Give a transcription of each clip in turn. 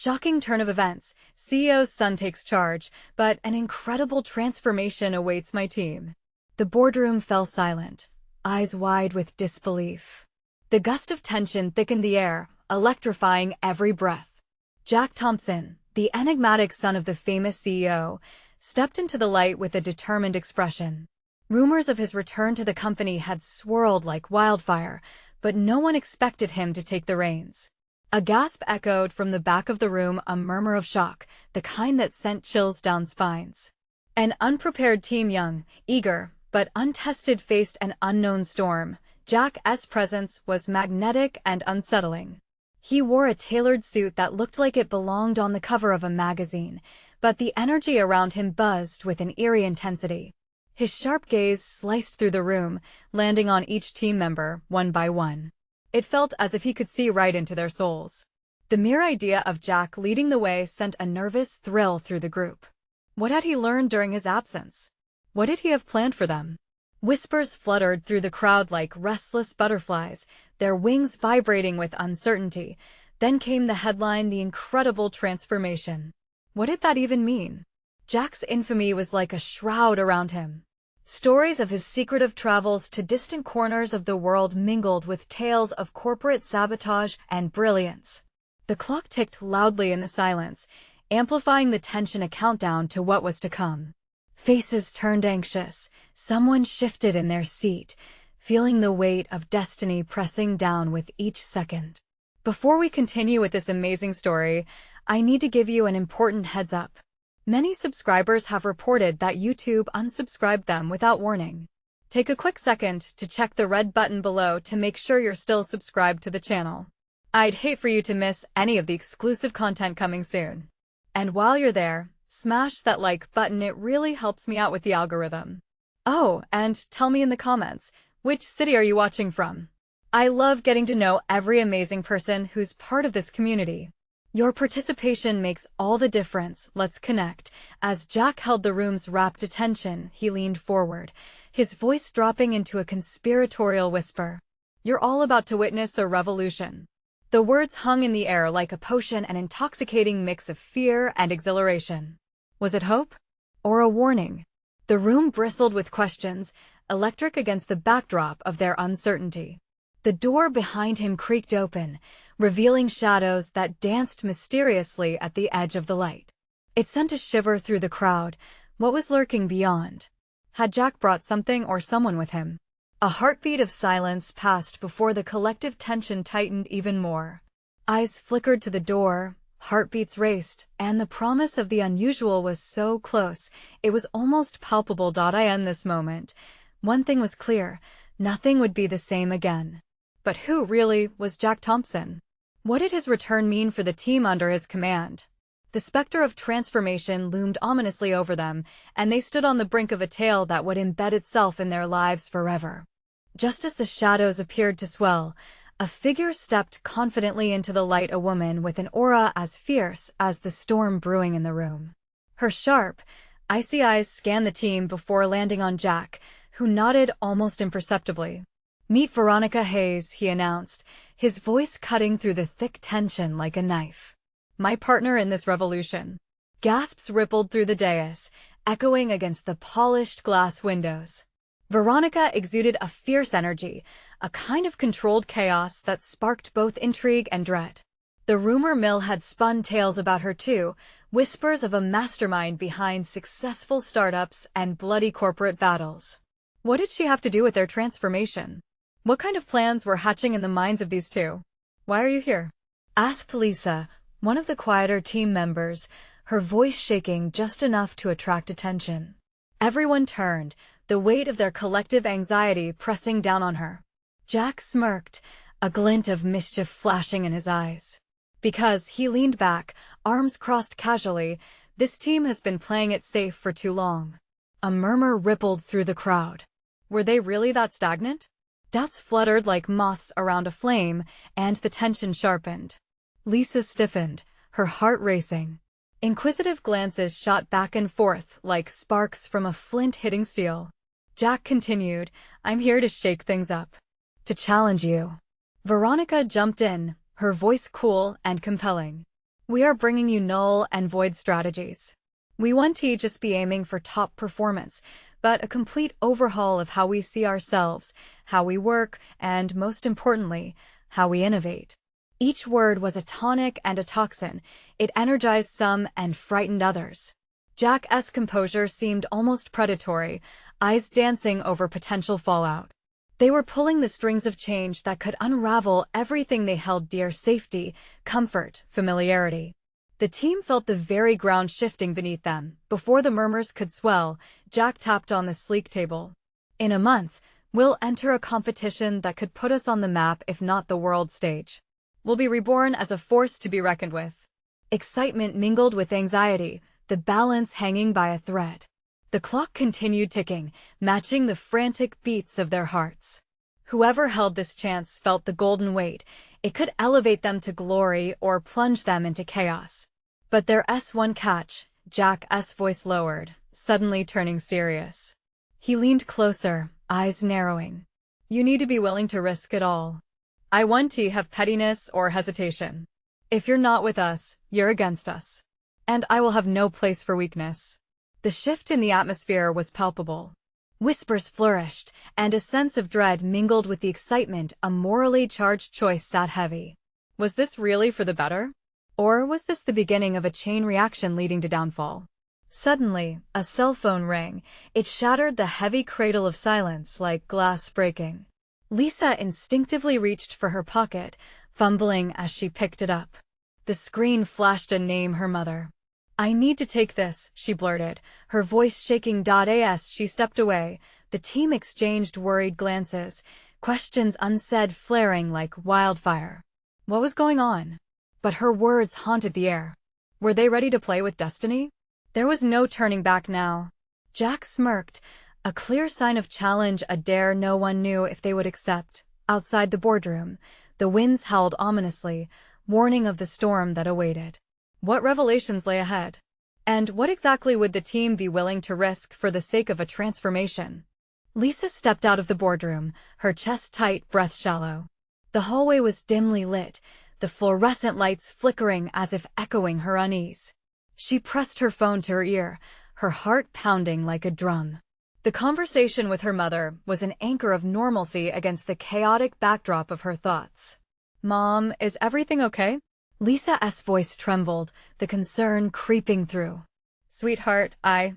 Shocking turn of events. CEO's son takes charge, but an incredible transformation awaits my team. The boardroom fell silent, eyes wide with disbelief. The gust of tension thickened the air, electrifying every breath. Jack Thompson, the enigmatic son of the famous CEO, stepped into the light with a determined expression. Rumors of his return to the company had swirled like wildfire, but no one expected him to take the reins. A gasp echoed from the back of the room, a murmur of shock, the kind that sent chills down spines. An unprepared team, young, eager, but untested, faced an unknown storm. Jack's presence was magnetic and unsettling. He wore a tailored suit that looked like it belonged on the cover of a magazine, but the energy around him buzzed with an eerie intensity. His sharp gaze sliced through the room, landing on each team member, one by one. It felt as if he could see right into their souls. The mere idea of Jack leading the way sent a nervous thrill through the group. What had he learned during his absence? What did he have planned for them? Whispers fluttered through the crowd like restless butterflies, their wings vibrating with uncertainty. Then came the headline, "The Incredible Transformation." What did that even mean? Jack's infamy was like a shroud around him. Stories of his secretive travels to distant corners of the world mingled with tales of corporate sabotage and brilliance. The clock ticked loudly in the silence, amplifying the tension, a countdown to what was to come. Faces turned anxious, someone shifted in their seat, feeling the weight of destiny pressing down with each second. Before we continue with this amazing story, I need to give you an important heads up. Many subscribers have reported that YouTube unsubscribed them without warning. Take a quick second to check the red button below to make sure you're still subscribed to the channel. I'd hate for you to miss any of the exclusive content coming soon. And while you're there, smash that like button, it really helps me out with the algorithm. Oh, and tell me in the comments, which city are you watching from? I love getting to know every amazing person who's part of this community. Your participation makes all the difference. Let's connect. As Jack held the room's rapt attention, he leaned forward, his voice dropping into a conspiratorial whisper. You're all about to witness a revolution. The words hung in the air like a potion, an intoxicating mix of fear and exhilaration. Was it hope? Or a warning? The room bristled with questions, electric against the backdrop of their uncertainty. The door behind him creaked open, revealing shadows that danced mysteriously at the edge of the light. It sent a shiver through the crowd. What was lurking beyond? Had Jack brought something or someone with him? A heartbeat of silence passed before the collective tension tightened even more. Eyes flickered to the door, heartbeats raced, and the promise of the unusual was so close, it was almost palpable. In this moment, one thing was clear, nothing would be the same again. But who really was Jack Thompson? What did his return mean for the team under his command? The specter of transformation loomed ominously over them, and they stood on the brink of a tale that would embed itself in their lives forever. Just as the shadows appeared to swell, a figure stepped confidently into the light, a woman with an aura as fierce as the storm brewing in the room. Her sharp, icy eyes scanned the team before landing on Jack, who nodded almost imperceptibly. "Meet Veronica Hayes," he announced, his voice cutting through the thick tension like a knife. "My partner in this revolution." Gasps rippled through the dais, echoing against the polished glass windows. Veronica exuded a fierce energy, a kind of controlled chaos that sparked both intrigue and dread. The rumor mill had spun tales about her too, whispers of a mastermind behind successful startups and bloody corporate battles. What did she have to do with their transformation? What kind of plans were hatching in the minds of these two? "Why are you here?" asked Lisa, one of the quieter team members, her voice shaking just enough to attract attention. Everyone turned, the weight of their collective anxiety pressing down on her. Jack smirked, a glint of mischief flashing in his eyes. "Because," he leaned back, arms crossed casually, "this team has been playing it safe for too long." A murmur rippled through the crowd. Were they really that stagnant? Doubts fluttered like moths around a flame, and the tension sharpened. Lisa stiffened, her heart racing. Inquisitive glances shot back and forth like sparks from a flint hitting steel. Jack continued, "I'm here to shake things up. To challenge you." Veronica jumped in, her voice cool and compelling. We are bringing you null and void strategies. We want to just be aiming for top performance, but a complete overhaul of how we see ourselves, how we work, and most importantly, how we innovate. Each word was a tonic and a toxin. It energized some and frightened others. Jack's composure seemed almost predatory, eyes dancing over potential fallout. They were pulling the strings of change that could unravel everything they held dear: safety, comfort, familiarity. The team felt the very ground shifting beneath them. Before the murmurs could swell, Jack tapped on the sleek table. In a month, we'll enter a competition that could put us on the map, if not the world stage. We'll be reborn as a force to be reckoned with. Excitement mingled with anxiety, the balance hanging by a thread. The clock continued ticking, matching the frantic beats of their hearts. Whoever held this chance felt the golden weight. It could elevate them to glory or plunge them into chaos. But there's one catch. Jack's voice lowered, suddenly turning serious. He leaned closer, eyes narrowing. You need to be willing to risk it all. I want to have pettiness or hesitation. If you're not with us, you're against us. And I will have no place for weakness. The shift in the atmosphere was palpable. Whispers flourished, and a sense of dread mingled with the excitement. A morally charged choice sat heavy. Was this really for the better? Or was this the beginning of a chain reaction leading to downfall? Suddenly, a cell phone rang. It shattered the heavy cradle of silence like glass breaking. Lisa instinctively reached for her pocket, fumbling as she picked it up. The screen flashed a name: her mother. I need to take this, she blurted, her voice shaking. As she stepped away, the team exchanged worried glances, questions unsaid flaring like wildfire. What was going on? But her words haunted the air. Were they ready to play with destiny? There was no turning back now. Jack smirked, a clear sign of challenge, a dare no one knew if they would accept. Outside the boardroom, the winds howled ominously, warning of the storm that awaited. What revelations lay ahead? And what exactly would the team be willing to risk for the sake of a transformation? Lisa stepped out of the boardroom, her chest tight, breath shallow. The hallway was dimly lit, the fluorescent lights flickering as if echoing her unease. She pressed her phone to her ear, her heart pounding like a drum. The conversation with her mother was an anchor of normalcy against the chaotic backdrop of her thoughts. Mom, is everything okay? Lisa's voice trembled, the concern creeping through. Sweetheart, I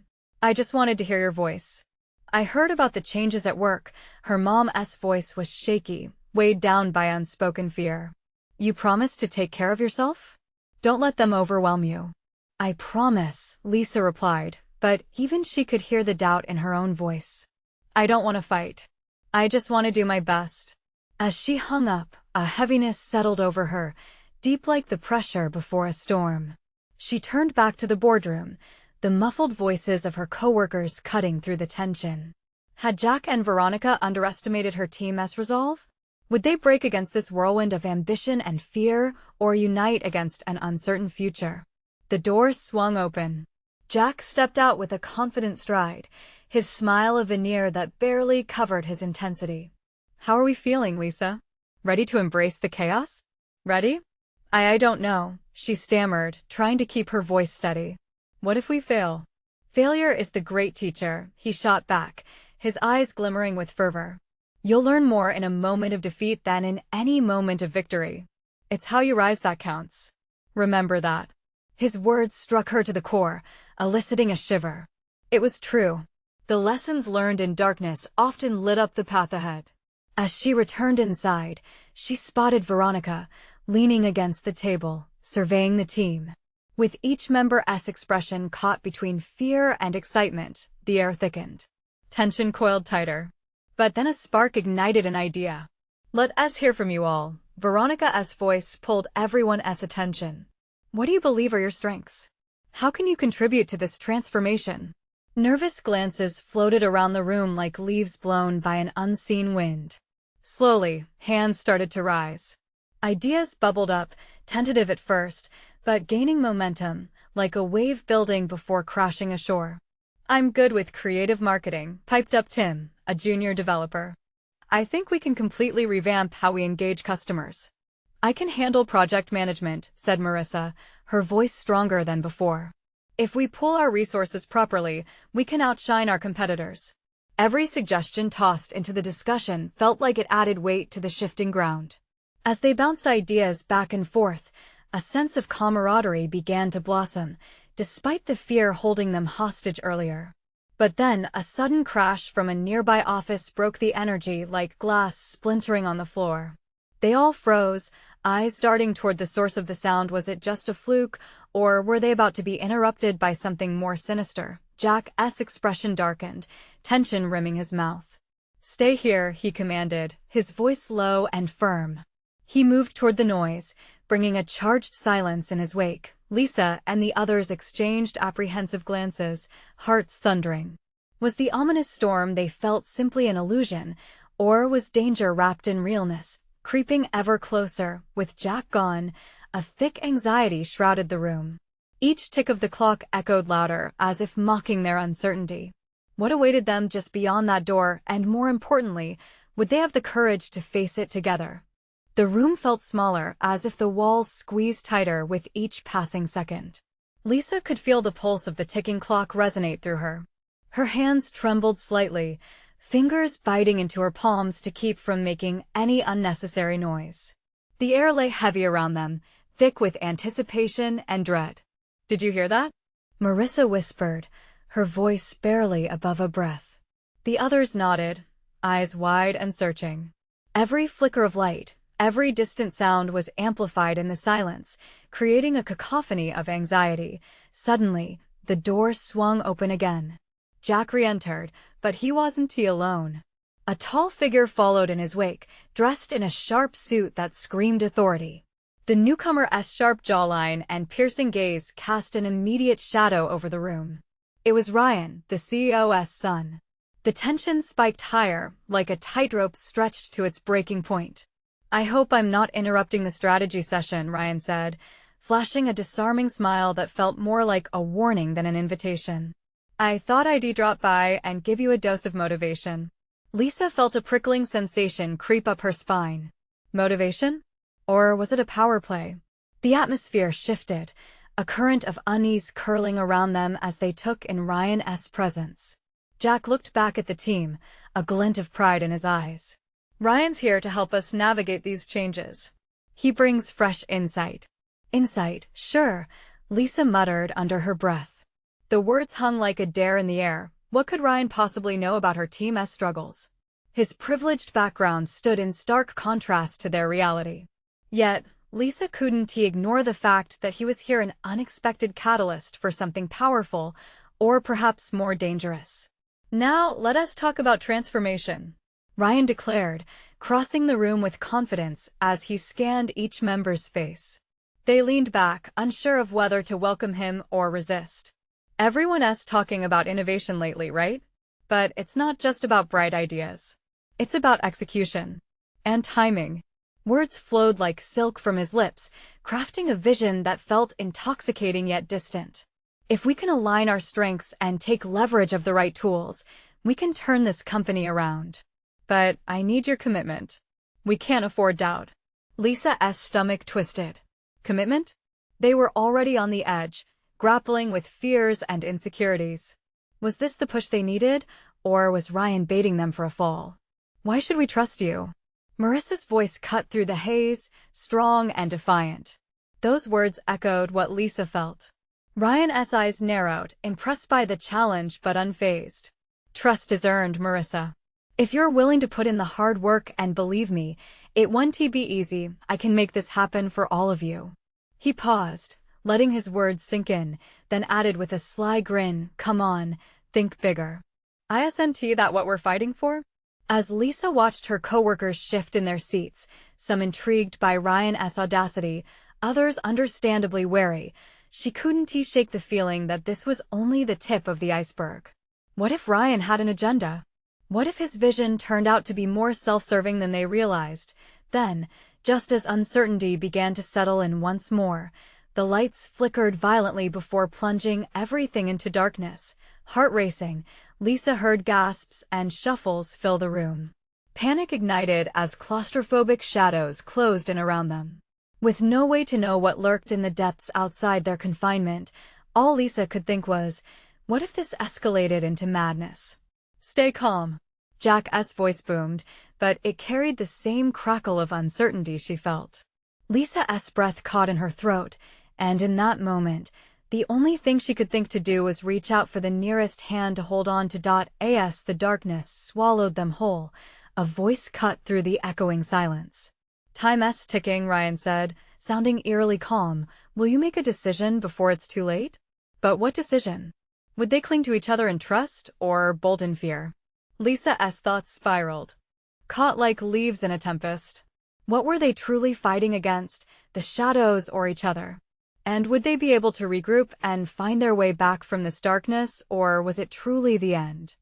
just wanted to hear your voice. I heard about the changes at work. Her mom's voice was shaky, weighed down by unspoken fear. You promise to take care of yourself? Don't let them overwhelm you. I promise, Lisa replied, but even she could hear the doubt in her own voice. I don't want to fight. I just want to do my best. As she hung up, a heaviness settled over her, deep like the pressure before a storm. She turned back to the boardroom, the muffled voices of her coworkers cutting through the tension. Had Jack and Veronica underestimated her team's resolve? Would they break against this whirlwind of ambition and fear, or unite against an uncertain future? The door swung open. Jack stepped out with a confident stride, his smile a veneer that barely covered his intensity. How are we feeling, Lisa? Ready to embrace the chaos? Ready? I don't know, she stammered, trying to keep her voice steady. What if we fail? Failure is the great teacher, he shot back, his eyes glimmering with fervor. You'll learn more in a moment of defeat than in any moment of victory. It's how you rise that counts. Remember that. His words struck her to the core, eliciting a shiver. It was true. The lessons learned in darkness often lit up the path ahead. As she returned inside, she spotted Veronica, leaning against the table, surveying the team. With each member's expression caught between fear and excitement, the air thickened. Tension coiled tighter. But then a spark ignited an idea. Let us hear from you all. Veronica's voice pulled everyone's attention. What do you believe are your strengths? How can you contribute to this transformation? Nervous glances floated around the room like leaves blown by an unseen wind. Slowly, hands started to rise. Ideas bubbled up, tentative at first, but gaining momentum, like a wave building before crashing ashore. I'm good with creative marketing, piped up Tim, a junior developer. I think we can completely revamp how we engage customers. I can handle project management, said Marissa, her voice stronger than before. If we pool our resources properly, we can outshine our competitors. Every suggestion tossed into the discussion felt like it added weight to the shifting ground. As they bounced ideas back and forth, a sense of camaraderie began to blossom, despite the fear holding them hostage earlier. But then, a sudden crash from a nearby office broke the energy like glass splintering on the floor. They all froze, eyes darting toward the source of the sound. Was it just a fluke, or were they about to be interrupted by something more sinister? Jack's expression darkened, tension rimming his mouth. "Stay here," he commanded, his voice low and firm. He moved toward the noise, bringing a charged silence in his wake. Lisa and the others exchanged apprehensive glances, hearts thundering. Was the ominous storm they felt simply an illusion, or was danger wrapped in realness, creeping ever closer? With Jack gone, a thick anxiety shrouded the room. Each tick of the clock echoed louder, as if mocking their uncertainty. What awaited them just beyond that door, and more importantly, would they have the courage to face it together? The room felt smaller, as if the walls squeezed tighter with each passing second. Lisa could feel the pulse of the ticking clock resonate through her. Her hands trembled slightly, fingers biting into her palms to keep from making any unnecessary noise. The air lay heavy around them, thick with anticipation and dread. "Did you hear that?" Marissa whispered, her voice barely above a breath. The others nodded, eyes wide and searching. Every flicker of light, every distant sound was amplified in the silence, creating a cacophony of anxiety. Suddenly, the door swung open again. Jack re-entered, but he wasn't alone. A tall figure followed in his wake, dressed in a sharp suit that screamed authority. The newcomer's sharp jawline and piercing gaze cast an immediate shadow over the room. It was Ryan, the CEO's son. The tension spiked higher, like a tightrope stretched to its breaking point. "I hope I'm not interrupting the strategy session," Ryan said, flashing a disarming smile that felt more like a warning than an invitation. "I thought I'd drop by and give you a dose of motivation." Lisa felt a prickling sensation creep up her spine. Motivation? Or was it a power play? The atmosphere shifted, a current of unease curling around them as they took in Ryan's presence. Jack looked back at the team, a glint of pride in his eyes. "Ryan's here to help us navigate these changes. He brings fresh insight." "Insight, sure," Lisa muttered under her breath. The words hung like a dare in the air. What could Ryan possibly know about her team's struggles? His privileged background stood in stark contrast to their reality. Yet, Lisa couldn't ignore the fact that he was here, an unexpected catalyst for something powerful, or perhaps more dangerous. "Now, let us talk about transformation," Ryan declared, crossing the room with confidence as he scanned each member's face. They leaned back, unsure of whether to welcome him or resist. "Everyone's talking about innovation lately, right? But it's not just about bright ideas. It's about execution. And timing." Words flowed like silk from his lips, crafting a vision that felt intoxicating yet distant. "If we can align our strengths and take leverage of the right tools, we can turn this company around. But I need your commitment. We can't afford doubt." Lisa's stomach twisted. Commitment? They were already on the edge, grappling with fears and insecurities. Was this the push they needed, or was Ryan baiting them for a fall? "Why should we trust you?" Marissa's voice cut through the haze, strong and defiant. Those words echoed what Lisa felt. Ryan's eyes narrowed, impressed by the challenge but unfazed. "Trust is earned, Marissa. If you're willing to put in the hard work, and believe me, it won't be easy, I can make this happen for all of you." He paused, letting his words sink in, then added with a sly grin, "Come on, think bigger. Isn't that what we're fighting for?" As Lisa watched her coworkers shift in their seats, some intrigued by Ryan's audacity, others understandably wary, she couldn't shake the feeling that this was only the tip of the iceberg. What if Ryan had an agenda? What if his vision turned out to be more self-serving than they realized? Then, just as uncertainty began to settle in once more, the lights flickered violently before plunging everything into darkness. Heart racing, Lisa heard gasps and shuffles fill the room. Panic ignited as claustrophobic shadows closed in around them. With no way to know what lurked in the depths outside their confinement, all Lisa could think was, what if this escalated into madness? Stay calm. Jack's voice boomed, but it carried the same crackle of uncertainty she felt. Lisa's breath caught in her throat, and in that moment, the only thing she could think to do was reach out for the nearest hand to hold on to. As the darkness swallowed them whole, a voice cut through the echoing silence. Time's ticking, Ryan said, sounding eerily calm. Will you make a decision before it's too late? But what decision? Would they cling to each other in trust, or bolt in fear? Lisa's thoughts spiraled. Caught like leaves in a tempest. What were they truly fighting against, the shadows or each other? And would they be able to regroup and find their way back from this darkness, or was it truly the end?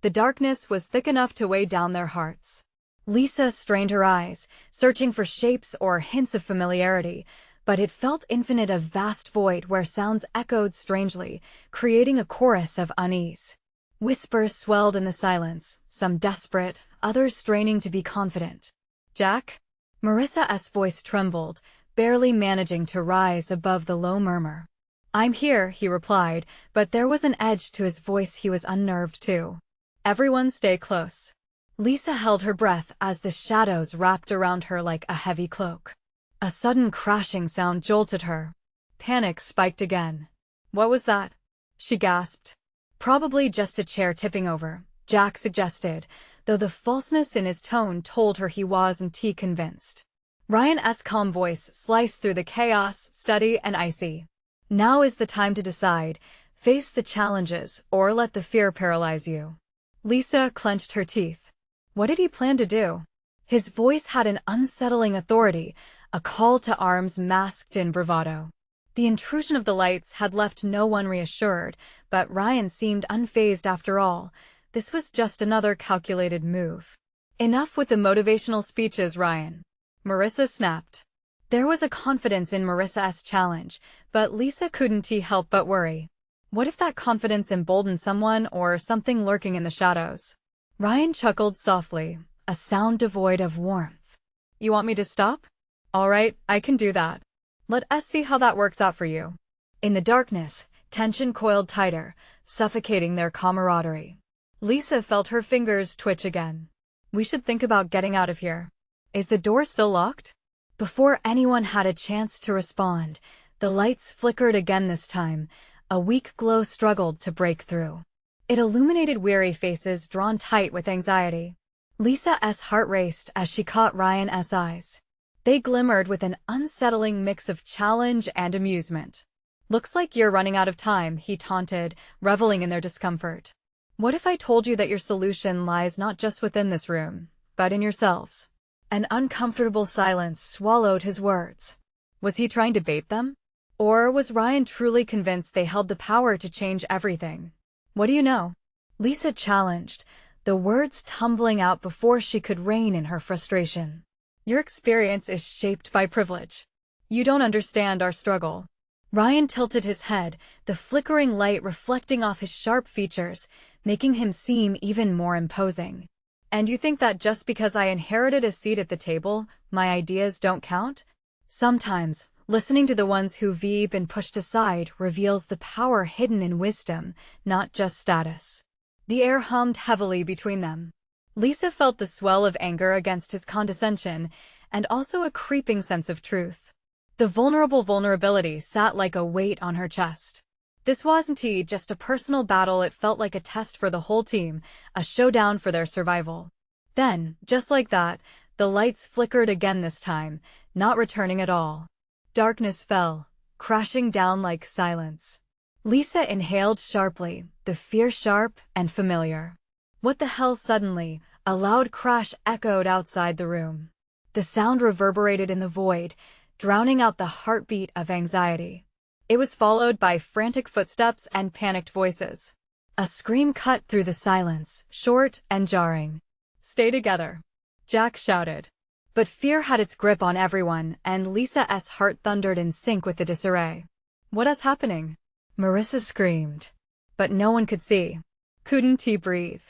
The darkness was thick enough to weigh down their hearts. Lisa strained her eyes, searching for shapes or hints of familiarity, but it felt infinite, a vast void where sounds echoed strangely, creating a chorus of unease. Whispers swelled in the silence, some desperate, others straining to be confident. Jack? Marissa's voice trembled, barely managing to rise above the low murmur. I'm here, he replied, but there was an edge to his voice. He was unnerved too. Everyone stay close. Lisa held her breath as the shadows wrapped around her like a heavy cloak. A sudden crashing sound jolted her. Panic spiked again. What was that? She gasped. Probably just a chair tipping over, Jack suggested, though the falseness in his tone told her he wasn't convinced. Ryan's calm voice sliced through the chaos, steady and icy. Now is the time to decide. Face the challenges, or let the fear paralyze you. Lisa clenched her teeth. What did he plan to do? His voice had an unsettling authority, a call to arms masked in bravado. The intrusion of the lights had left no one reassured, but Ryan seemed unfazed after all. This was just another calculated move. Enough with the motivational speeches, Ryan. Marissa snapped. There was a confidence in Marissa's challenge, but Lisa couldn't help but worry. What if that confidence emboldened someone or something lurking in the shadows? Ryan chuckled softly, a sound devoid of warmth. You want me to stop? All right, I can do that. Let us see how that works out for you. In the darkness, tension coiled tighter, suffocating their camaraderie. Lisa felt her fingers twitch again. We should think about getting out of here. Is the door still locked? Before anyone had a chance to respond, the lights flickered again this time. A weak glow struggled to break through. It illuminated weary faces drawn tight with anxiety. Lisa's heart raced as she caught Ryan's eyes. They glimmered with an unsettling mix of challenge and amusement. Looks like you're running out of time, he taunted, reveling in their discomfort. What if I told you that your solution lies not just within this room, but in yourselves? An uncomfortable silence swallowed his words. Was he trying to bait them? Or was Ryan truly convinced they held the power to change everything? What do you know? Lisa challenged, the words tumbling out before she could rein in her frustration. Your experience is shaped by privilege. You don't understand our struggle. Ryan tilted his head, the flickering light reflecting off his sharp features, making him seem even more imposing. And you think that just because I inherited a seat at the table, my ideas don't count? Sometimes, listening to the ones who've been pushed aside reveals the power hidden in wisdom, not just status. The air hummed heavily between them. Lisa felt the swell of anger against his condescension, and also a creeping sense of truth. The vulnerability sat like a weight on her chest. This wasn't just a personal battle, it felt like a test for the whole team, a showdown for their survival. Then, just like that, the lights flickered again this time, not returning at all. Darkness fell, crashing down like silence. Lisa inhaled sharply, the fear sharp and familiar. What the hell? Suddenly, a loud crash echoed outside the room. The sound reverberated in the void, drowning out the heartbeat of anxiety. It was followed by frantic footsteps and panicked voices. A scream cut through the silence, short and jarring. Stay together, Jack shouted. But fear had its grip on everyone, and Lisa's heart thundered in sync with the disarray. What is happening? Marissa screamed. But no one could see. Couldn't breathe.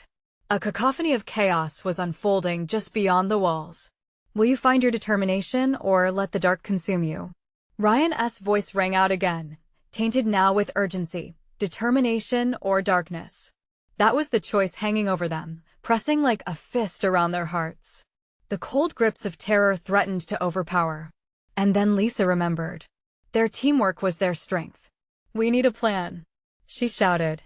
A cacophony of chaos was unfolding just beyond the walls. Will you find your determination or let the dark consume you? Ryan's voice rang out again, tainted now with urgency, determination or darkness. That was the choice hanging over them, pressing like a fist around their hearts. The cold grips of terror threatened to overpower. And then Lisa remembered. Their teamwork was their strength. We need a plan, she shouted,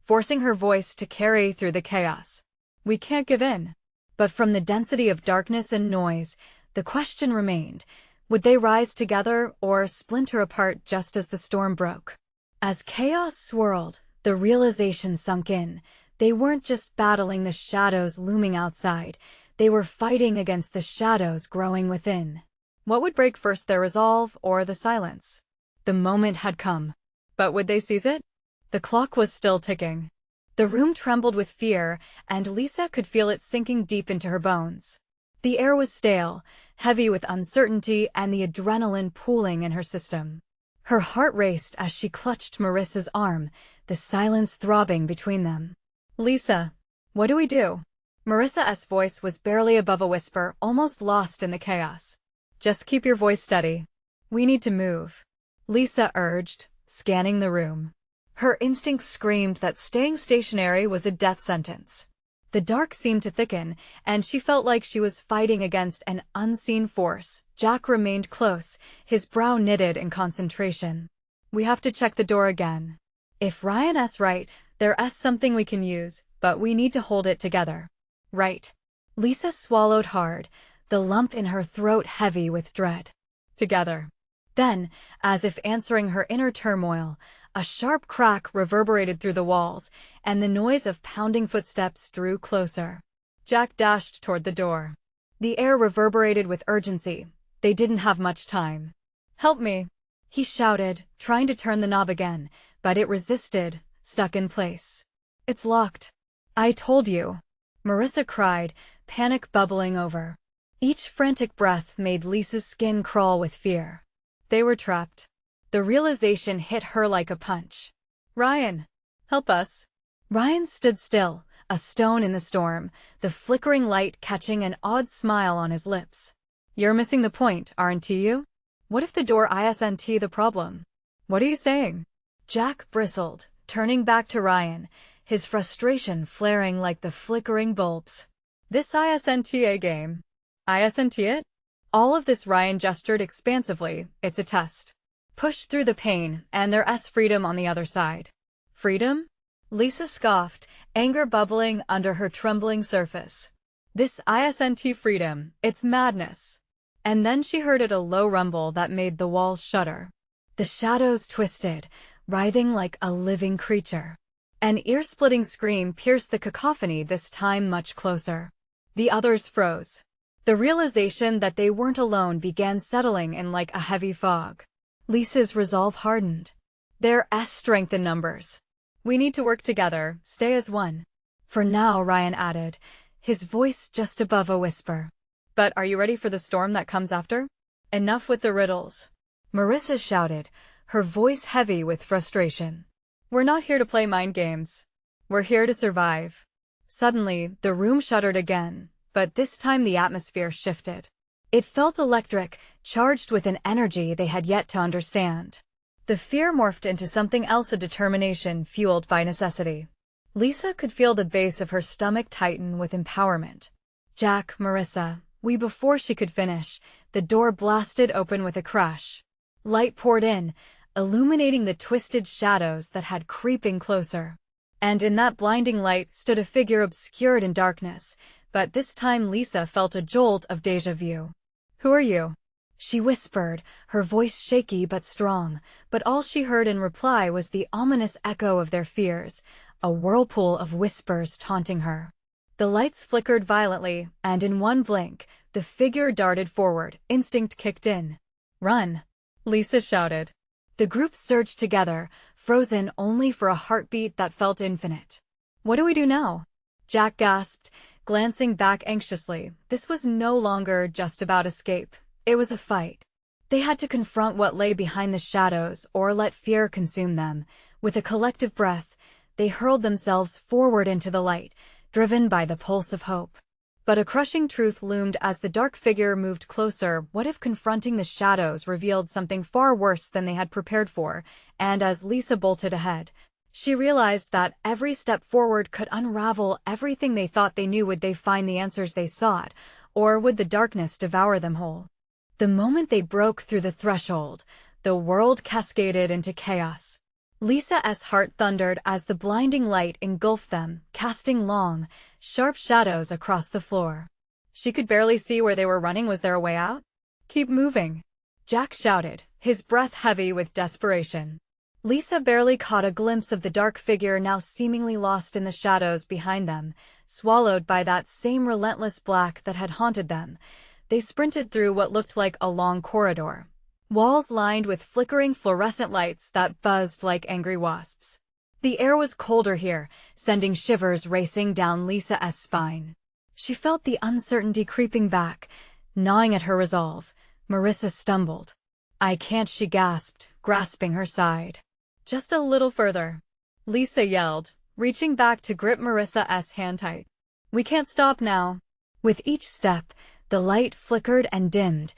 forcing her voice to carry through the chaos. We can't give in. But from the density of darkness and noise, the question remained, would they rise together or splinter apart just as the storm broke? As chaos swirled, the realization sunk in. They weren't just battling the shadows looming outside, they were fighting against the shadows growing within. What would break first, their resolve or the silence? The moment had come. But would they seize it? The clock was still ticking. The room trembled with fear, and Lisa could feel it sinking deep into her bones. The air was stale, heavy with uncertainty and the adrenaline pooling in her system. Her heart raced as she clutched Marissa's arm, the silence throbbing between them. Lisa, what do we do? Marissa's voice was barely above a whisper, almost lost in the chaos. Just keep your voice steady. We need to move, Lisa urged, scanning the room. Her instincts screamed that staying stationary was a death sentence. The dark seemed to thicken, and she felt like she was fighting against an unseen force. Jack remained close, his brow knitted in concentration. We have to check the door again. If Ryan's right, there's something we can use, but we need to hold it together. Right. Lisa swallowed hard, the lump in her throat heavy with dread. Together. Then, as if answering her inner turmoil, a sharp crack reverberated through the walls, and the noise of pounding footsteps drew closer. Jack dashed toward the door. The air reverberated with urgency. They didn't have much time. Help me, he shouted, trying to turn the knob again, but it resisted, stuck in place. It's locked. I told you, Marissa cried, panic bubbling over. Each frantic breath made Lisa's skin crawl with fear. They were trapped. The realization hit her like a punch. Ryan, help us. Ryan stood still, a stone in the storm, the flickering light catching an odd smile on his lips. You're missing the point, aren't you? What if the door isn't the problem? What are you saying? Jack bristled, turning back to Ryan, his frustration flaring like the flickering bulbs. This isn't a game. Isn't it? All of this, Ryan gestured expansively, it's a test. Push through the pain, and there's freedom on the other side. Freedom? Lisa scoffed, anger bubbling under her trembling surface. This isn't freedom, it's madness. And then she heard a low rumble that made the walls shudder. The shadows twisted, writhing like a living creature. An ear-splitting scream pierced the cacophony, this time much closer. The others froze. The realization that they weren't alone began settling in like a heavy fog. Lisa's resolve hardened. There's strength in numbers. We need to work together, stay as one. For now, Ryan added, his voice just above a whisper. But are you ready for the storm that comes after? Enough with the riddles, Marissa shouted, her voice heavy with frustration. We're not here to play mind games. We're here to survive. Suddenly, the room shuddered again, but this time the atmosphere shifted. It felt electric, charged with an energy they had yet to understand. The fear morphed into something else, a determination fueled by necessity. Lisa could feel the base of her stomach tighten with empowerment. Jack, Marissa, we. Before she could finish, the door blasted open with a crash. Light poured in, illuminating the twisted shadows that had creeping closer. And in that blinding light stood a figure obscured in darkness, but this time Lisa felt a jolt of déjà vu. Who are you? She whispered, her voice shaky but strong, but all she heard in reply was the ominous echo of their fears, a whirlpool of whispers taunting her. The lights flickered violently, and in one blink, the figure darted forward, instinct kicked in. Run! Lisa shouted. The group surged together, frozen only for a heartbeat that felt infinite. What do we do now? Jack gasped, glancing back anxiously. This was no longer just about escape. It was a fight. They had to confront what lay behind the shadows or let fear consume them. With a collective breath, they hurled themselves forward into the light, driven by the pulse of hope. But a crushing truth loomed as the dark figure moved closer. What if confronting the shadows revealed something far worse than they had prepared for? And as Lisa bolted ahead, she realized that every step forward could unravel everything they thought they knew. Would they find the answers they sought, or would the darkness devour them whole? The moment they broke through the threshold, the world cascaded into chaos. Lisa's heart thundered as the blinding light engulfed them, casting long, sharp shadows across the floor. She could barely see where they were running. Was there a way out? "Keep moving," Jack shouted, his breath heavy with desperation. Lisa barely caught a glimpse of the dark figure now seemingly lost in the shadows behind them, swallowed by that same relentless black that had haunted them. They sprinted through what looked like a long corridor. Walls lined with flickering fluorescent lights that buzzed like angry wasps. The air was colder here, sending shivers racing down Lisa's spine. She felt the uncertainty creeping back, gnawing at her resolve. Marissa stumbled. "I can't," she gasped, grasping her side. "Just a little further," Lisa yelled, reaching back to grip Marissa's hand tight. "We can't stop now." With each step, the light flickered and dimmed,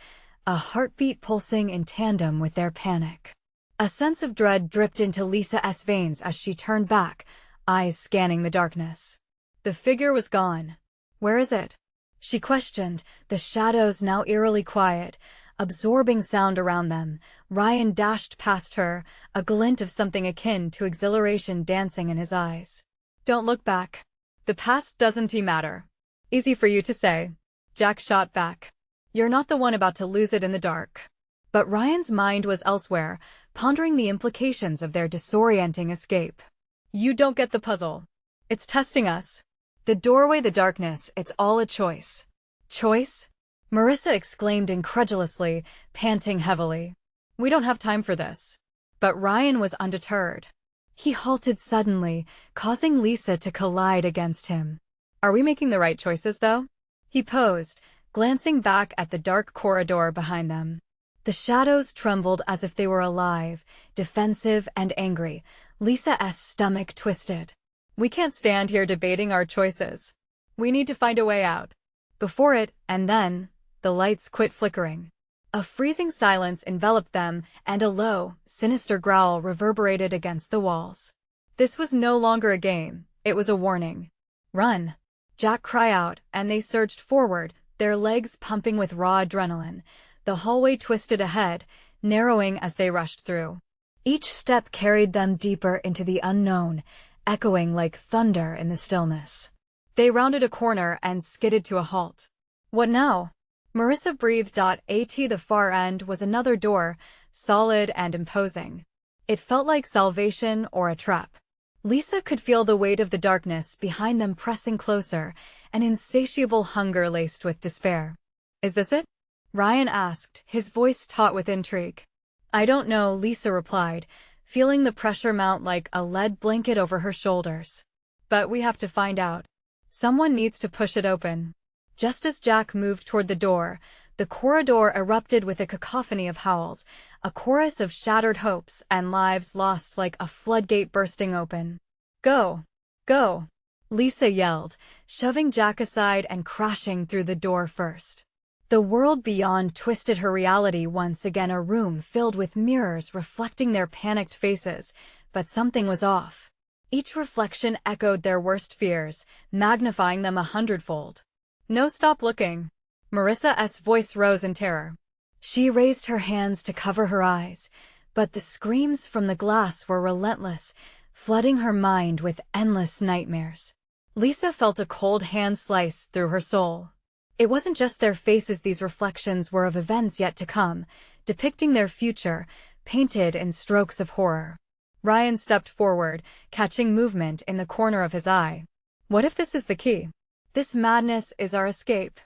a heartbeat pulsing in tandem with their panic. A sense of dread dripped into Lisa's veins as she turned back, eyes scanning the darkness. The figure was gone. "Where is it?" she questioned, the shadows now eerily quiet, absorbing sound around them. Ryan dashed past her, a glint of something akin to exhilaration dancing in his eyes. "Don't look back. The past doesn't matter." "Easy for you to say," Jack shot back. "You're not the one about to lose it in the dark." But Ryan's mind was elsewhere, pondering the implications of their disorienting escape. "You don't get the puzzle. It's testing us." The doorway, the darkness, it's all a choice. "Choice?" Marissa exclaimed incredulously, panting heavily. "We don't have time for this." But Ryan was undeterred. He halted suddenly, causing Lisa to collide against him. "Are we making the right choices, though?" He posed, glancing back at the dark corridor behind them. The shadows trembled as if they were alive, defensive and angry. Lisa's stomach twisted. "We can't stand here debating our choices. We need to find a way out." Before it, and then, the lights quit flickering. A freezing silence enveloped them, and a low, sinister growl reverberated against the walls. This was no longer a game, it was a warning. "Run!" Jack cried out, and they surged forward, their legs pumping with raw adrenaline. The hallway twisted ahead, narrowing as they rushed through. Each step carried them deeper into the unknown, echoing like thunder in the stillness. They rounded a corner and skidded to a halt. "What now?" Marissa breathed. At the far end was another door, solid and imposing. It felt like salvation or a trap. Lisa could feel the weight of the darkness behind them pressing closer, an insatiable hunger laced with despair. "Is this it?" Ryan asked, his voice taut with intrigue. "I don't know," Lisa replied, feeling the pressure mount like a lead blanket over her shoulders. "But we have to find out. Someone needs to push it open." Just as Jack moved toward the door, the corridor erupted with a cacophony of howls, a chorus of shattered hopes and lives lost like a floodgate bursting open. "Go! Go!" Lisa yelled, shoving Jack aside and crashing through the door first. The world beyond twisted her reality once again, a room filled with mirrors reflecting their panicked faces, but something was off. Each reflection echoed their worst fears, magnifying them 100-fold. "No, stop looking." Marissa's voice rose in terror. She raised her hands to cover her eyes, but the screams from the glass were relentless, flooding her mind with endless nightmares. Lisa felt a cold hand slice through her soul. It wasn't just their faces, these reflections were of events yet to come, depicting their future, painted in strokes of horror. Ryan stepped forward, catching movement in the corner of his eye. "What if this is the key? This madness is our escape."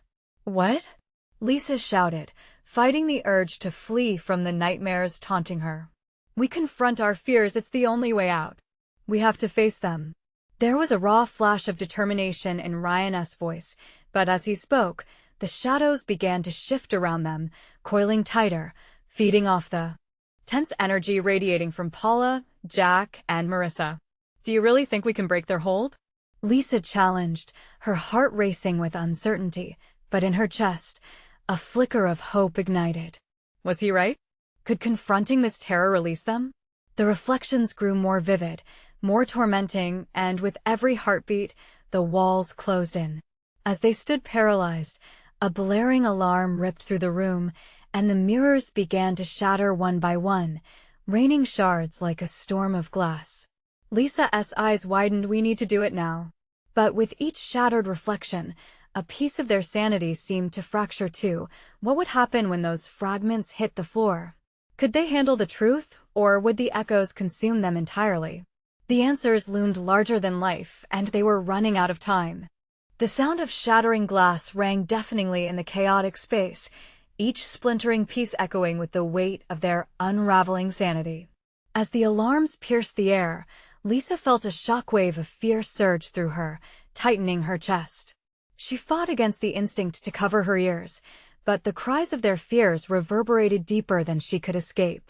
"What?" Lisa shouted, fighting the urge to flee from the nightmares taunting her. "We confront our fears, it's the only way out. We have to face them." There was a raw flash of determination in Ryan's voice, but as he spoke, the shadows began to shift around them, coiling tighter, feeding off the tense energy radiating from Paula, Jack, and Marissa. "Do you really think we can break their hold?" Lisa challenged, her heart racing with uncertainty, but in her chest, a flicker of hope ignited. Was he right? Could confronting this terror release them? The reflections grew more vivid, more tormenting, and with every heartbeat, the walls closed in. As they stood paralyzed, a blaring alarm ripped through the room, and the mirrors began to shatter one by one, raining shards like a storm of glass. Lisa's eyes widened. We need to do it now. But with each shattered reflection, a piece of their sanity seemed to fracture too. What would happen when those fragments hit the floor? Could they handle the truth, or would the echoes consume them entirely? The answers loomed larger than life, and they were running out of time. The sound of shattering glass rang deafeningly in the chaotic space, each splintering piece echoing with the weight of their unraveling sanity. As the alarms pierced the air, Lisa felt a shockwave of fear surge through her, tightening her chest. She fought against the instinct to cover her ears, but the cries of their fears reverberated deeper than she could escape.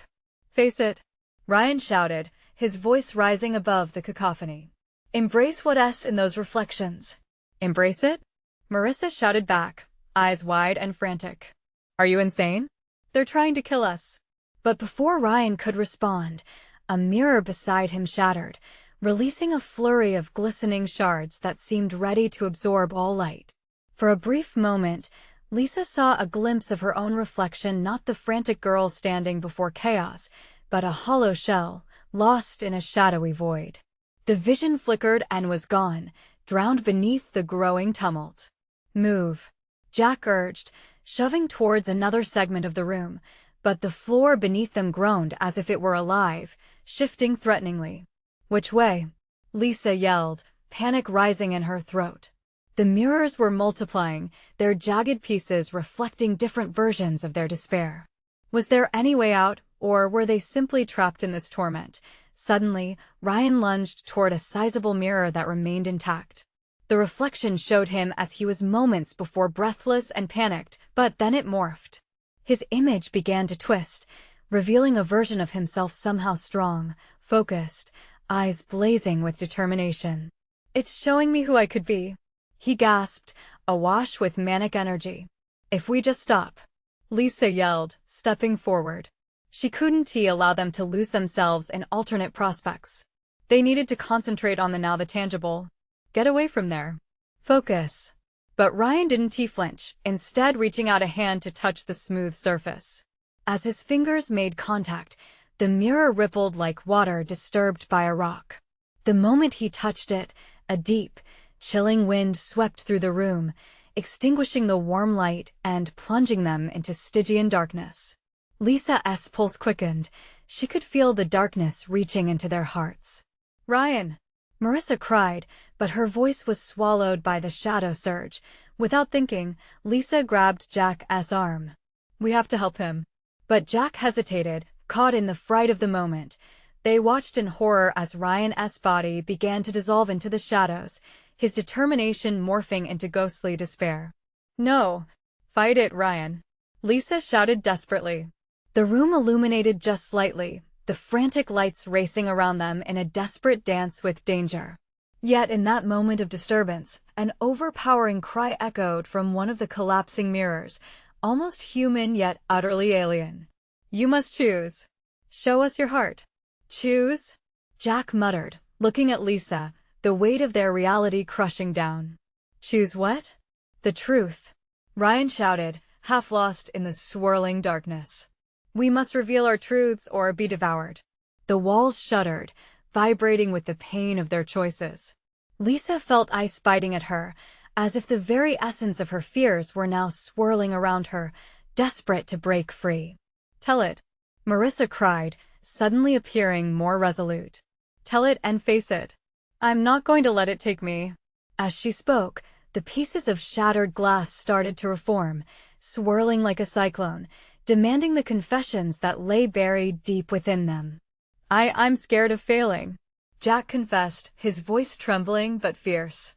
"Face it," Ryan shouted, his voice rising above the cacophony. "Embrace what's in those reflections." "Embrace it?" Marissa shouted back, eyes wide and frantic. "Are you insane? They're trying to kill us." But before Ryan could respond, a mirror beside him shattered, releasing a flurry of glistening shards that seemed ready to absorb all light. For a brief moment, Lisa saw a glimpse of her own reflection, not the frantic girl standing before chaos, but a hollow shell, lost in a shadowy void. The vision flickered and was gone, drowned beneath the growing tumult. "Move," Jack urged, shoving towards another segment of the room, but the floor beneath them groaned as if it were alive, shifting threateningly. "Which way?" Lisa yelled, panic rising in her throat. The mirrors were multiplying, their jagged pieces reflecting different versions of their despair. Was there any way out, or were they simply trapped in this torment? Suddenly, Ryan lunged toward a sizable mirror that remained intact. The reflection showed him as he was moments before, breathless and panicked, but then it morphed. His image began to twist, revealing a version of himself somehow strong, focused, eyes blazing with determination. "It's showing me who I could be," he gasped, awash with manic energy. "If we just stop," Lisa yelled, stepping forward. She couldn't allow them to lose themselves in alternate prospects. They needed to concentrate on the now, the tangible. Get away from there. Focus. But Ryan didn't flinch, instead reaching out a hand to touch the smooth surface. As his fingers made contact, the mirror rippled like water disturbed by a rock. The moment he touched it, a deep, chilling wind swept through the room, extinguishing the warm light and plunging them into Stygian darkness. Lisa's pulse quickened. She could feel the darkness reaching into their hearts. "Ryan!" Marissa cried, but her voice was swallowed by the shadow surge. Without thinking, Lisa grabbed Jack's arm. "We have to help him." But Jack hesitated, caught in the fright of the moment. They watched in horror as Ryan's body began to dissolve into the shadows, his determination morphing into ghostly despair. "No! Fight it, Ryan!" Lisa shouted desperately. The room illuminated just slightly, the frantic lights racing around them in a desperate dance with danger. Yet in that moment of disturbance, an overpowering cry echoed from one of the collapsing mirrors, almost human yet utterly alien. "You must choose. Show us your heart." "Choose?" Jack muttered, looking at Lisa, the weight of their reality crushing down. "Choose what?" "The truth," Ryan shouted, half lost in the swirling darkness. "We must reveal our truths or be devoured." The walls shuddered, vibrating with the pain of their choices. Lisa felt ice biting at her, as if the very essence of her fears were now swirling around her, desperate to break free. "Tell it," Marissa cried, suddenly appearing more resolute. "Tell it and face it. I'm not going to let it take me." As she spoke, the pieces of shattered glass started to reform, swirling like a cyclone, demanding the confessions that lay buried deep within them. I'm scared of failing," Jack confessed, his voice trembling but fierce.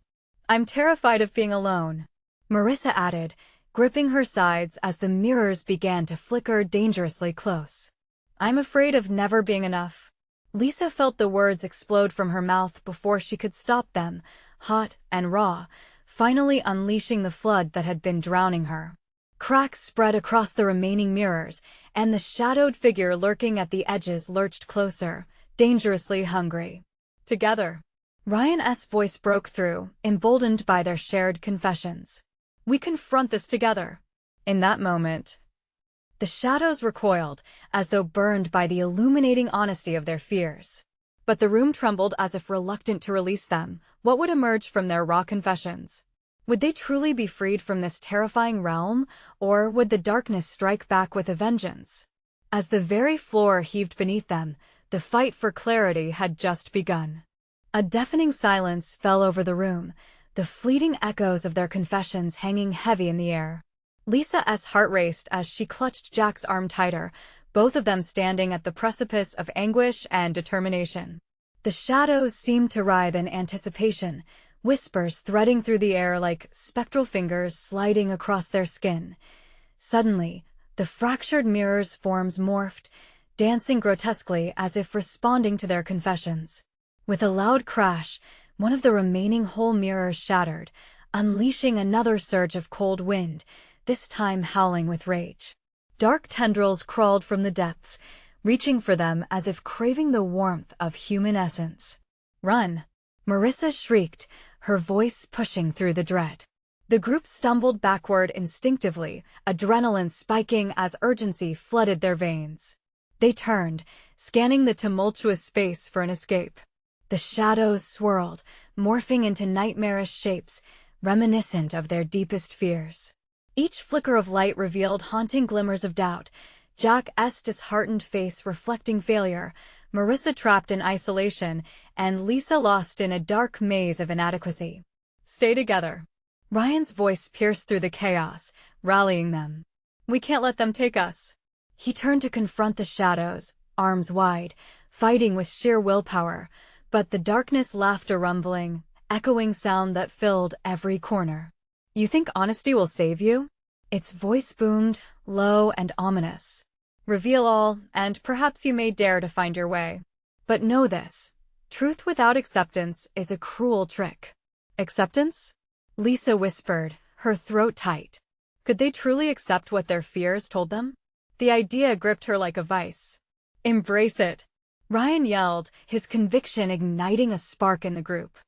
"I'm terrified of being alone," Marissa added, gripping her sides as the mirrors began to flicker dangerously close. "I'm afraid of never being enough." Lisa felt the words explode from her mouth before she could stop them, hot and raw, finally unleashing the flood that had been drowning her. Cracks spread across the remaining mirrors, and the shadowed figure lurking at the edges lurched closer, dangerously hungry. Together. Ryan's voice broke through, emboldened by their shared confessions. We confront this together. In that moment, the shadows recoiled, as though burned by the illuminating honesty of their fears. But the room trembled as if reluctant to release them. What would emerge from their raw confessions? Would they truly be freed from this terrifying realm, or would the darkness strike back with a vengeance? As the very floor heaved beneath them, the fight for clarity had just begun. A deafening silence fell over the room, the fleeting echoes of their confessions hanging heavy in the air. Lisa's heart raced as she clutched Jack's arm tighter, both of them standing at the precipice of anguish and determination. The shadows seemed to writhe in anticipation, whispers threading through the air like spectral fingers sliding across their skin. Suddenly, the fractured mirror's forms morphed, dancing grotesquely as if responding to their confessions. With a loud crash, one of the remaining whole mirrors shattered, unleashing another surge of cold wind, this time howling with rage. Dark tendrils crawled from the depths, reaching for them as if craving the warmth of human essence. Run! Marissa shrieked, her voice pushing through the dread. The group stumbled backward instinctively, adrenaline spiking as urgency flooded their veins. They turned, scanning the tumultuous space for an escape. The shadows swirled, morphing into nightmarish shapes, reminiscent of their deepest fears. Each flicker of light revealed haunting glimmers of doubt, Jack's disheartened face reflecting failure, Marissa trapped in isolation, and Lisa lost in a dark maze of inadequacy. Stay together. Ryan's voice pierced through the chaos, rallying them. We can't let them take us. He turned to confront the shadows, arms wide, fighting with sheer willpower, but the darkness laughed a rumbling, echoing sound that filled every corner. You think honesty will save you? Its voice boomed, low and ominous. Reveal all, and perhaps you may dare to find your way. But know this. Truth without acceptance is a cruel trick. Acceptance? Lisa whispered, her throat tight. Could they truly accept what their fears told them? The idea gripped her like a vice. Embrace it. Ryan yelled, his conviction igniting a spark in the group.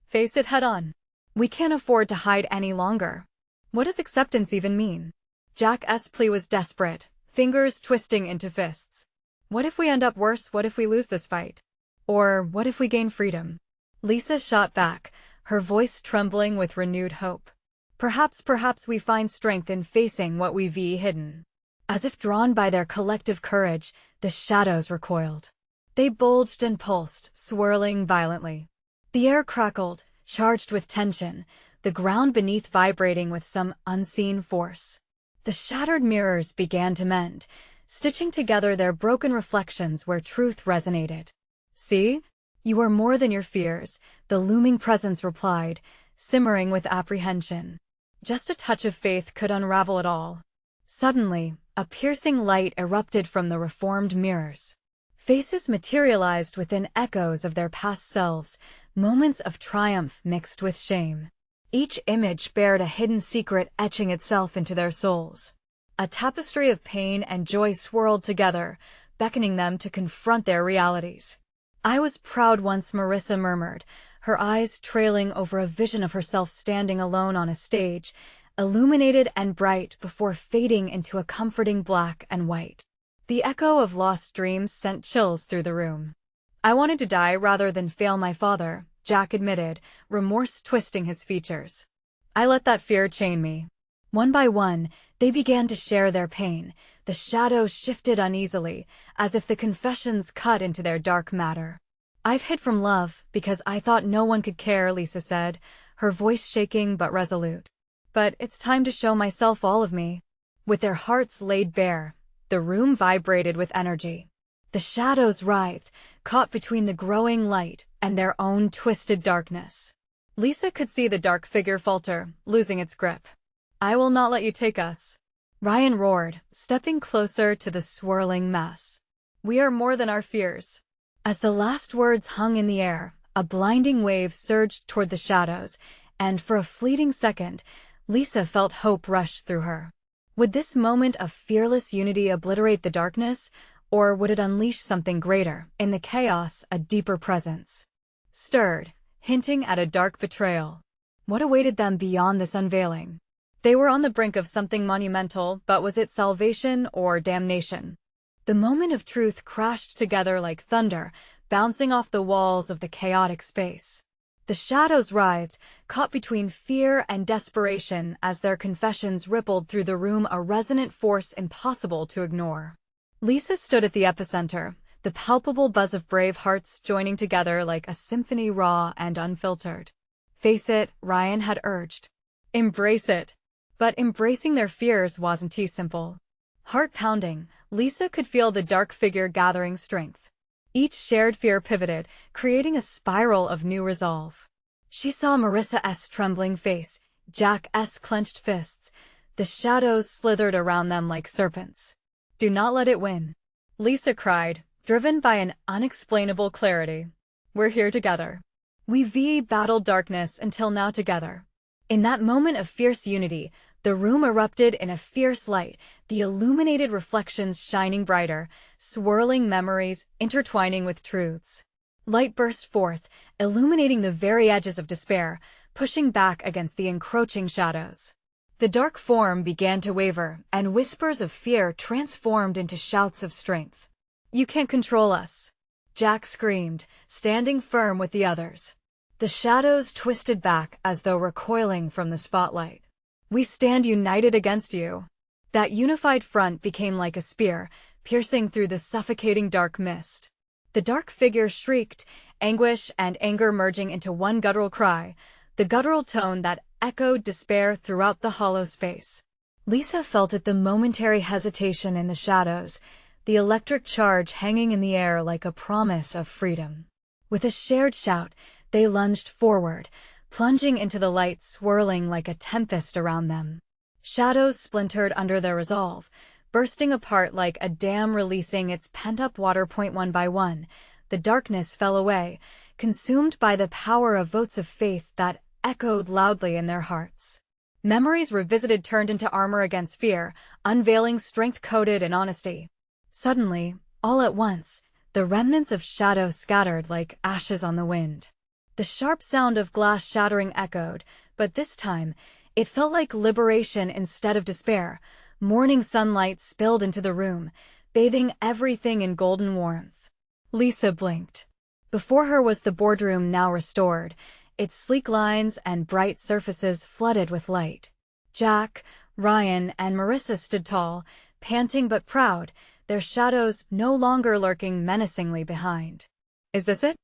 Face it head on. We can't afford to hide any longer. What does acceptance even mean? Jack's plea was desperate, fingers twisting into fists. What if we end up worse? What if we lose this fight? Or what if we gain freedom? Lisa shot back, her voice trembling with renewed hope. Perhaps we find strength in facing what we've hidden. As if drawn by their collective courage, the shadows recoiled. They bulged and pulsed, swirling violently. The air crackled, charged with tension, the ground beneath vibrating with some unseen force. The shattered mirrors began to mend, stitching together their broken reflections where truth resonated. See? You are more than your fears, the looming presence replied, simmering with apprehension. Just a touch of faith could unravel it all. Suddenly, a piercing light erupted from the reformed mirrors. Faces materialized within echoes of their past selves, moments of triumph mixed with shame. Each image bared a hidden secret etching itself into their souls. A tapestry of pain and joy swirled together, beckoning them to confront their realities. I was proud once, Marissa murmured, her eyes trailing over a vision of herself standing alone on a stage, illuminated and bright before fading into a comforting black and white. The echo of lost dreams sent chills through the room. I wanted to die rather than fail my father, Jack admitted, remorse twisting his features. I let that fear chain me. One by one, they began to share their pain. The shadows shifted uneasily, as if the confessions cut into their dark matter. I've hid from love because I thought no one could care, Lisa said, her voice shaking but resolute. But it's time to show myself all of me. With their hearts laid bare, the room vibrated with energy. The shadows writhed, caught between the growing light and their own twisted darkness. Lisa could see the dark figure falter, losing its grip. I will not let you take us. Ryan roared, stepping closer to the swirling mass. We are more than our fears. As the last words hung in the air, A blinding wave surged toward the shadows, and for a fleeting second, Lisa felt hope rush through her. Would this moment of fearless unity obliterate the darkness, or would it unleash something greater, in the chaos, a deeper presence? Stirred, hinting at a dark betrayal. What awaited them beyond this unveiling? They were on the brink of something monumental, but was it salvation or damnation? The moment of truth crashed together like thunder, bouncing off the walls of the chaotic space. The shadows writhed, caught between fear and desperation as their confessions rippled through the room, a resonant force impossible to ignore. Lisa stood at the epicenter, the palpable buzz of brave hearts joining together like a symphony, raw and unfiltered. Face it, Ryan had urged. Embrace it. But embracing their fears wasn't too simple. Heart-pounding, Lisa could feel the dark figure gathering strength. Each shared fear pivoted, creating a spiral of new resolve. She saw Marissa's trembling face, Jack's clenched fists. The shadows slithered around them like serpents. Do not let it win, Lisa cried, driven by an unexplainable clarity. We're here together. We've battled darkness until now together. In that moment of fierce unity, the room erupted in a fierce light, the illuminated reflections shining brighter, swirling memories intertwining with truths. Light burst forth, illuminating the very edges of despair, pushing back against the encroaching shadows. The dark form began to waver, and whispers of fear transformed into shouts of strength. You can't control us, Jack screamed, standing firm with the others. The shadows twisted back as though recoiling from the spotlight. We stand united against you. That unified front became like a spear, piercing through the suffocating dark mist. The dark figure shrieked, anguish and anger merging into one guttural cry, the guttural tone that echoed despair throughout the hollow space. Lisa felt it, the momentary hesitation in the shadows, the electric charge hanging in the air like a promise of freedom. With a shared shout, they lunged forward, plunging into the light, swirling like a tempest around them. Shadows splintered under their resolve, bursting apart like a dam releasing its pent-up water. One by one, the darkness fell away, consumed by the power of votes of faith that echoed loudly in their hearts. Memories revisited turned into armor against fear, unveiling strength coated in honesty. Suddenly, all at once, the remnants of shadow scattered like ashes on the wind. The sharp sound of glass shattering echoed, but this time, it felt like liberation instead of despair. Morning sunlight spilled into the room, bathing everything in golden warmth. Lisa blinked. Before her was the boardroom, now restored, its sleek lines and bright surfaces flooded with light. Jack, Ryan, and Marissa stood tall, panting but proud, their shadows no longer lurking menacingly behind. Is this it?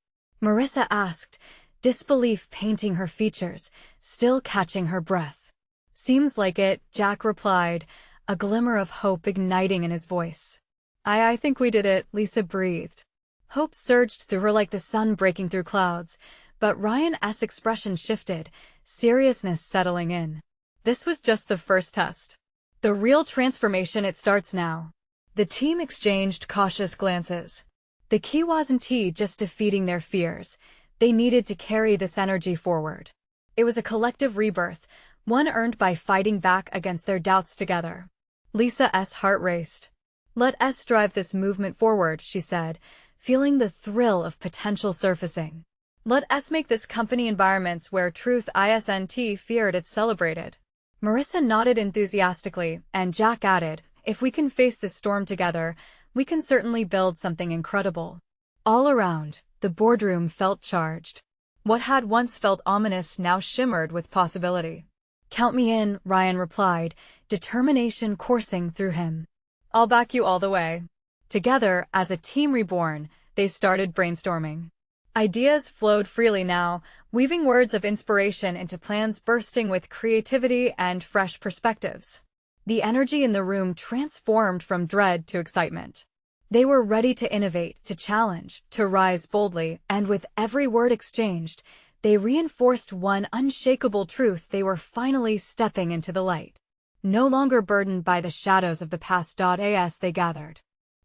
Marissa asked, disbelief painting her features, still catching her breath. Seems like it, Jack replied, a glimmer of hope igniting in his voice. I think we did it, Lisa breathed. Hope surged through her like the sun breaking through clouds, but Ryan's expression shifted, seriousness settling in. This was just the first test. The real transformation, it starts now. The team exchanged cautious glances. The key wasn't just defeating their fears. They needed to carry this energy forward. It was a collective rebirth, one earned by fighting back against their doubts together. Lisa's heart raced. Let us drive this movement forward, she said, feeling the thrill of potential surfacing. Let us make this company environments where truth isn't feared, it's celebrated. Marissa nodded enthusiastically, and Jack added, if we can face this storm together, we can certainly build something incredible. All around, the boardroom felt charged. What had once felt ominous now shimmered with possibility. Count me in, Ryan replied, determination coursing through him. I'll back you all the way. Together, as a team reborn, they started brainstorming. Ideas flowed freely now, weaving words of inspiration into plans bursting with creativity and fresh perspectives. The energy in the room transformed from dread to excitement. They were ready to innovate, to challenge, to rise boldly, and with every word exchanged, they reinforced one unshakable truth: they were finally stepping into the light. No longer burdened by the shadows of the past. As they gathered,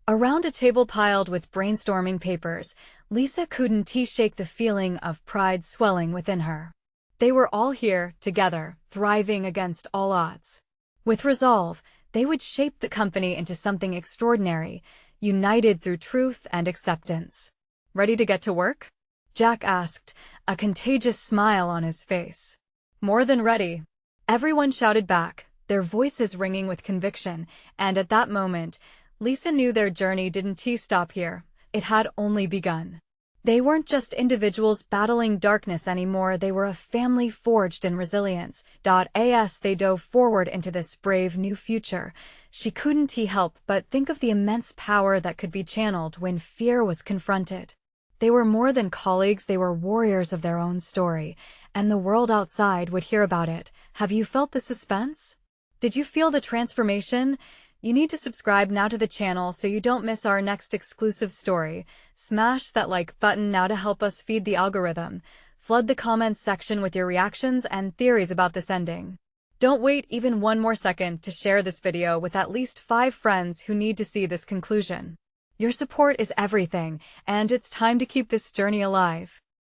Around a table piled with brainstorming papers, Lisa couldn't shake the feeling of pride swelling within her. They were all here, together, thriving against all odds. With resolve, they would shape the company into something extraordinary, united through truth and acceptance. "Ready to get to work?" Jack asked, a contagious smile on his face. "More than ready," everyone shouted back, their voices ringing with conviction, and at that moment, Lisa knew their journey didn't stop here. It had only begun. They weren't just individuals battling darkness anymore, they were a family forged in resilience. As they dove forward into this brave new future, she couldn't help but think of the immense power that could be channeled when fear was confronted. They were more than colleagues, they were warriors of their own story, and the world outside would hear about it. Have you felt the suspense? Did you feel the transformation? You need to subscribe now to the channel so you don't miss our next exclusive story. Smash that like button now to help us feed the algorithm. Flood the comments section with your reactions and theories about this ending. Don't wait even one more second to share this video with at least 5 friends who need to see this conclusion. Your support is everything, and it's time to keep this journey alive.